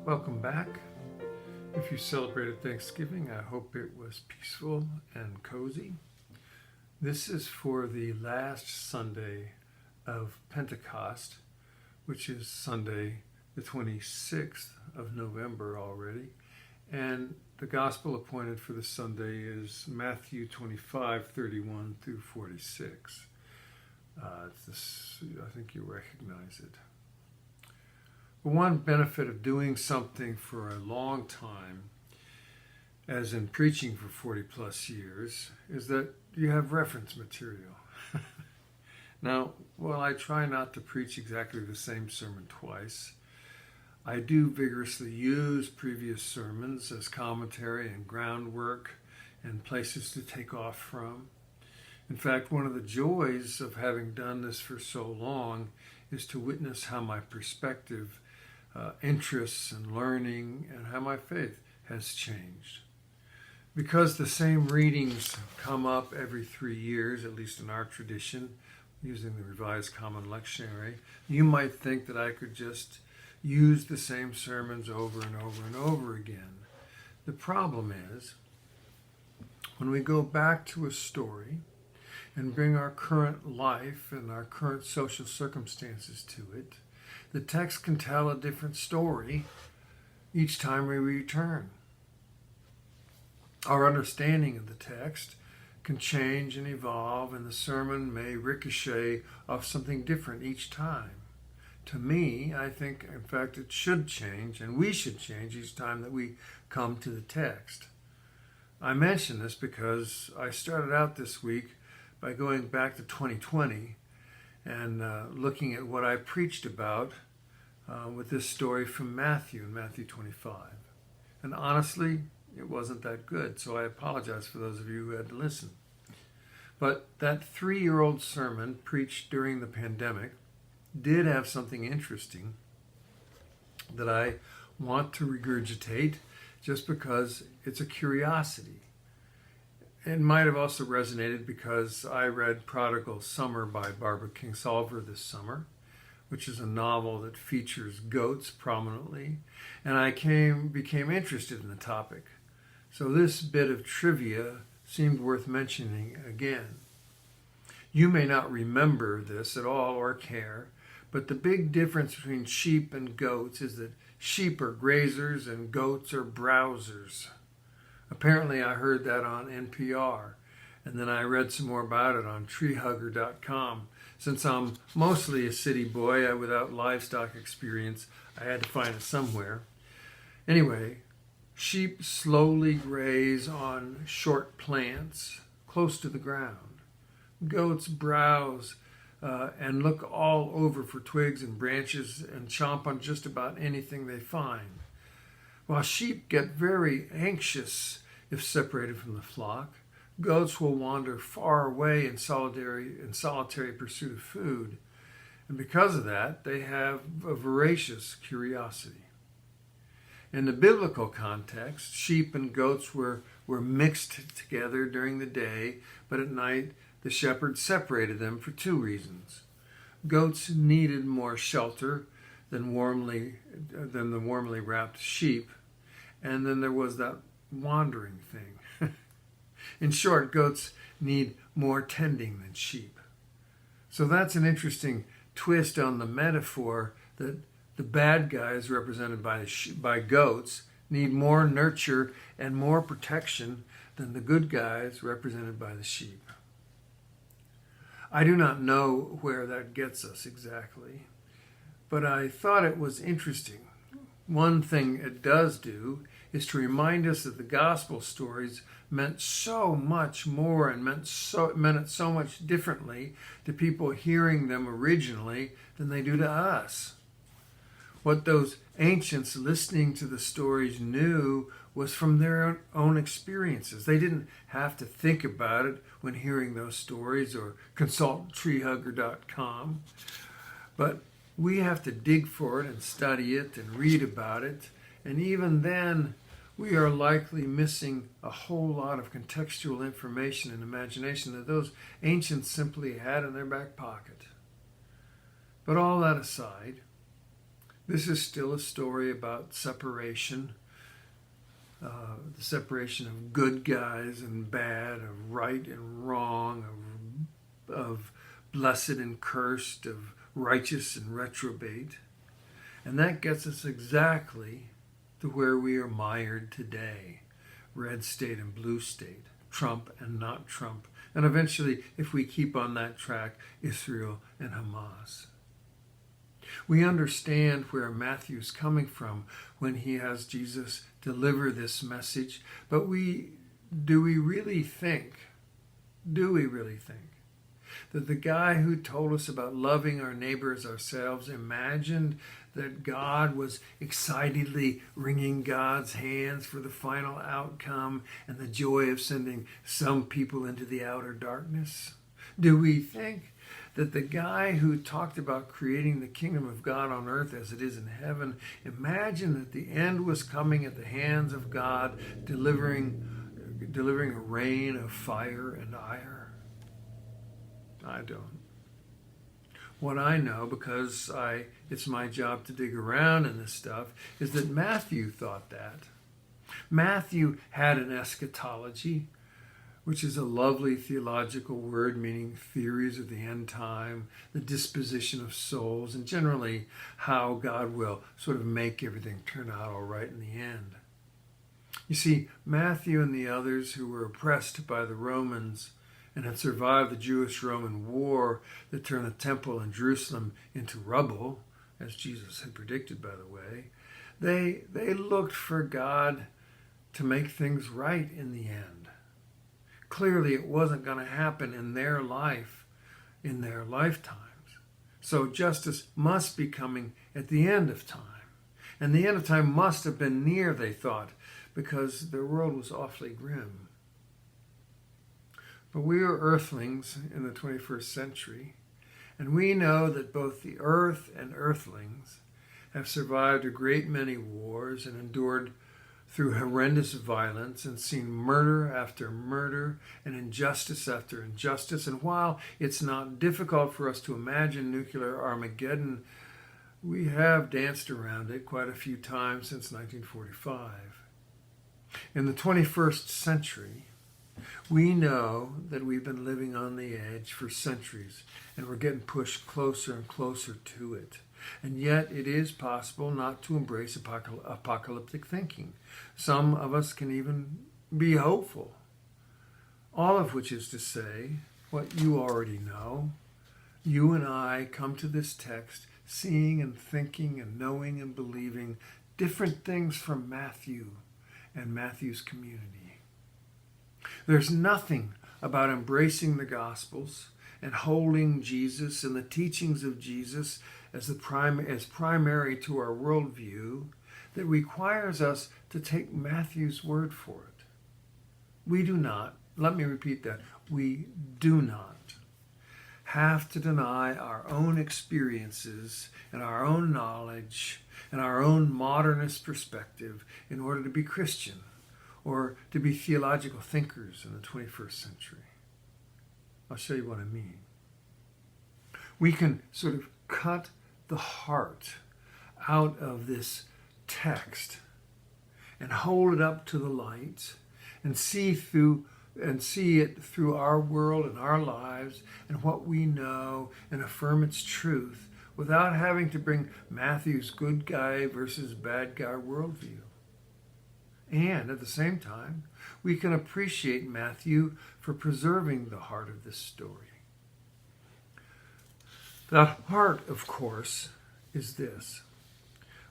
Welcome back. If you celebrated Thanksgiving, I hope it was peaceful and cozy. This is for the last Sunday of Pentecost, which is Sunday the 26th of November already. And the gospel appointed for this Sunday is Matthew 25:31 through 46. I think you recognize it. One benefit of doing something for a long time, as in preaching for 40 plus years, is that you have reference material. Now, while I try not to preach exactly the same sermon twice, I do vigorously use previous sermons as commentary and groundwork and places to take off from. In fact, one of the joys of having done this for so long is to witness how my perspective, interests and learning, and how my faith has changed. Because the same readings come up every 3 years, at least in our tradition, using the Revised Common Lectionary, you might think that I could just use the same sermons over and over and over again. The problem is, when we go back to a story and bring our current life and our current social circumstances to it, the text can tell a different story each time we return. Our understanding of the text can change and evolve, and the sermon may ricochet off something different each time. To me, I think, in fact, it should change, and we should change each time that we come to the text. I mention this because I started out this week by going back to 2020 and looking at what I preached about with this story from Matthew in Matthew 25. And honestly, it wasn't that good, so I apologize for those of you who had to listen. But that 3-year-old sermon preached during the pandemic did have something interesting that I want to regurgitate just because it's a curiosity. It might have also resonated because I read Prodigal Summer by Barbara Kingsolver this summer, which is a novel that features goats prominently, and I became interested in the topic. So this bit of trivia seemed worth mentioning again. You may not remember this at all or care, but the big difference between sheep and goats is that sheep are grazers and goats are browsers. Apparently I heard that on NPR, and then I read some more about it on treehugger.com. Since I'm mostly a city boy without livestock experience, I had to find it somewhere. Anyway, sheep slowly graze on short plants close to the ground. Goats browse and look all over for twigs and branches and chomp on just about anything they find. While sheep get very anxious if separated from the flock, goats will wander far away in solitary pursuit of food. And because of that, they have a voracious curiosity. In the biblical context, sheep and goats were mixed together during the day, but at night the shepherd separated them for 2 reasons. Goats needed more shelter than the warmly wrapped sheep, and then there was that wandering thing. In short, goats need more tending than sheep. So that's an interesting twist on the metaphor that the bad guys represented by goats need more nurture and more protection than the good guys represented by the sheep. I do not know where that gets us exactly, but I thought it was interesting. One thing it does do is to remind us that the gospel stories meant so much more and meant it so much differently to people hearing them originally than they do to us. What those ancients listening to the stories knew was from their own experiences. They didn't have to think about it when hearing those stories or consult treehugger.com. But we have to dig for it and study it and read about it. And even then, we are likely missing a whole lot of contextual information and imagination that those ancients simply had in their back pocket. But all that aside, This is still a story about separation, the separation of good guys and bad, of right and wrong, of blessed and cursed, of righteous and reprobate. And that gets us exactly to where we are mired today. Red state and blue state, Trump and not Trump. And eventually, if we keep on that track, Israel and Hamas. We understand where Matthew's coming from when he has Jesus deliver this message, but do we really think that the guy who told us about loving our neighbor as ourselves imagined that God was excitedly wringing God's hands for the final outcome and the joy of sending some people into the outer darkness? Do we think that the guy who talked about creating the kingdom of God on earth as it is in heaven imagined that the end was coming at the hands of God, delivering a rain of fire and ire? I don't. What I know, because it's my job to dig around in this stuff, is that Matthew thought that. Matthew had an eschatology, which is a lovely theological word meaning theories of the end time, the disposition of souls, and generally how God will sort of make everything turn out all right in the end. You see, Matthew and the others who were oppressed by the Romans and had survived the Jewish-Roman war that turned the temple in Jerusalem into rubble, as Jesus had predicted, by the way, they looked for God to make things right in the end. Clearly, it wasn't going to happen in their life, in their lifetimes. So justice must be coming at the end of time. And the end of time must have been near, they thought, because their world was awfully grim. But we are earthlings in the 21st century, and we know that both the earth and earthlings have survived a great many wars and endured through horrendous violence and seen murder after murder and injustice after injustice. And while it's not difficult for us to imagine nuclear Armageddon, we have danced around it quite a few times since 1945. In the 21st century, we know that we've been living on the edge for centuries, and we're getting pushed closer and closer to it. And yet it is possible not to embrace apocalyptic thinking. Some of us can even be hopeful. All of which is to say, what you already know. You and I come to this text seeing and thinking and knowing and believing different things from Matthew and Matthew's community. There's nothing about embracing the Gospels and holding Jesus and the teachings of Jesus as primary to our worldview that requires us to take Matthew's word for it. We do not, let me repeat that, we do not have to deny our own experiences and our own knowledge and our own modernist perspective in order to be Christian or to be theological thinkers in the 21st century. I'll show you what I mean. We can sort of cut the heart out of this text and hold it up to the light and see it through our world and our lives and what we know and affirm its truth without having to bring Matthew's good guy versus bad guy worldview. And at the same time, we can appreciate Matthew for preserving the heart of this story. That heart, of course, is this.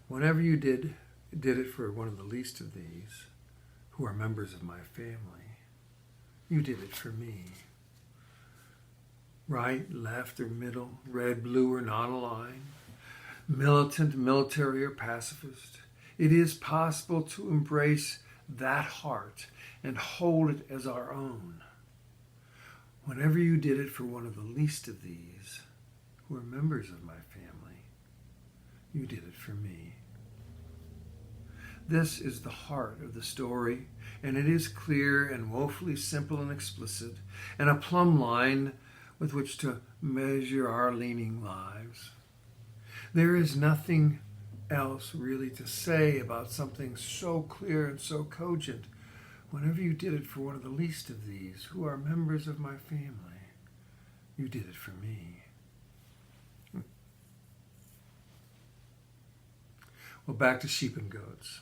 Whenever you did it for one of the least of these, who are members of my family, you did it for me. Right, left, or middle, red, blue, or not aligned, militant, military, or pacifist. It is possible to embrace that heart and hold it as our own. Whenever you did it for one of the least of these, who are members of my family, you did it for me. This is the heart of the story, and it is clear and woefully simple and explicit, and a plumb line with which to measure our leaning lives. There is nothing else really to say about something so clear and so cogent. Whenever you did it for one of the least of these, who are members of my family, you did it for me. Well, back to sheep and goats.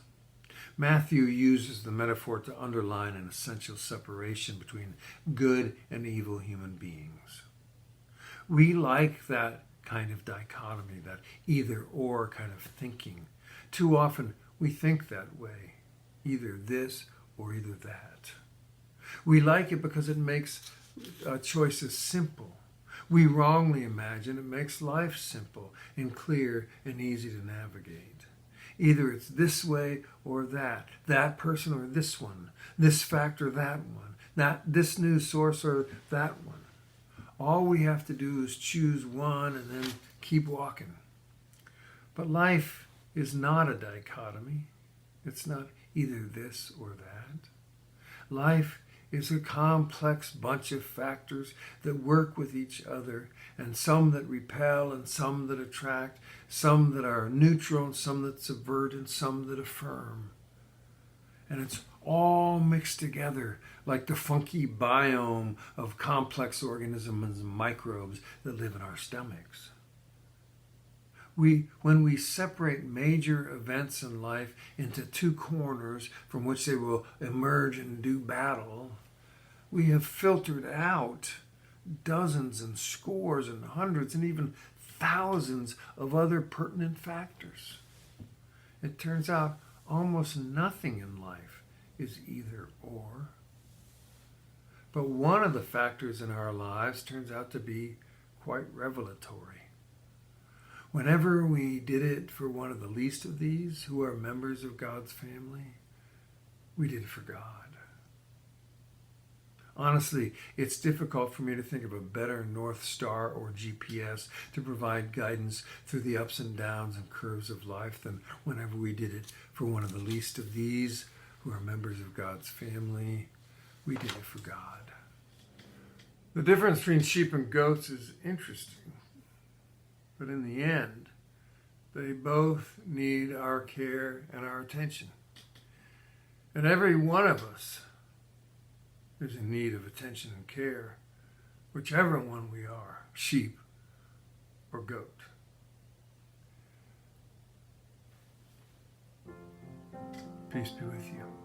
Matthew uses the metaphor to underline an essential separation between good and evil human beings. We like that kind of dichotomy, that either or kind of thinking. Too often we think that way, either this or either that. We like it because it makes choices simple. We wrongly imagine it makes life simple and clear and easy to navigate. Either it's this way or that person or this one, this fact or that one, this news source or that one. All we have to do is choose one and then keep walking. But life is not a dichotomy. It's not either this or that. Life is a complex bunch of factors that work with each other, and some that repel and some that attract, some that are neutral and some that subvert and some that affirm. And it's all mixed together like the funky biome of complex organisms and microbes that live in our stomachs. When we separate major events in life into two corners from which they will emerge and do battle, we have filtered out dozens and scores and hundreds and even thousands of other pertinent factors. It turns out almost nothing in life is either or. But one of the factors in our lives turns out to be quite revelatory. Whenever we did it for one of the least of these, who are members of God's family, we did it for God. Honestly, it's difficult for me to think of a better North Star or GPS to provide guidance through the ups and downs and curves of life than whenever we did it for one of the least of these, who are members of God's family. We did it for God. The difference between sheep and goats is interesting. But in the end, they both need our care and our attention. And every one of us is in need of attention and care, whichever one we are, sheep or goat. Peace be with you.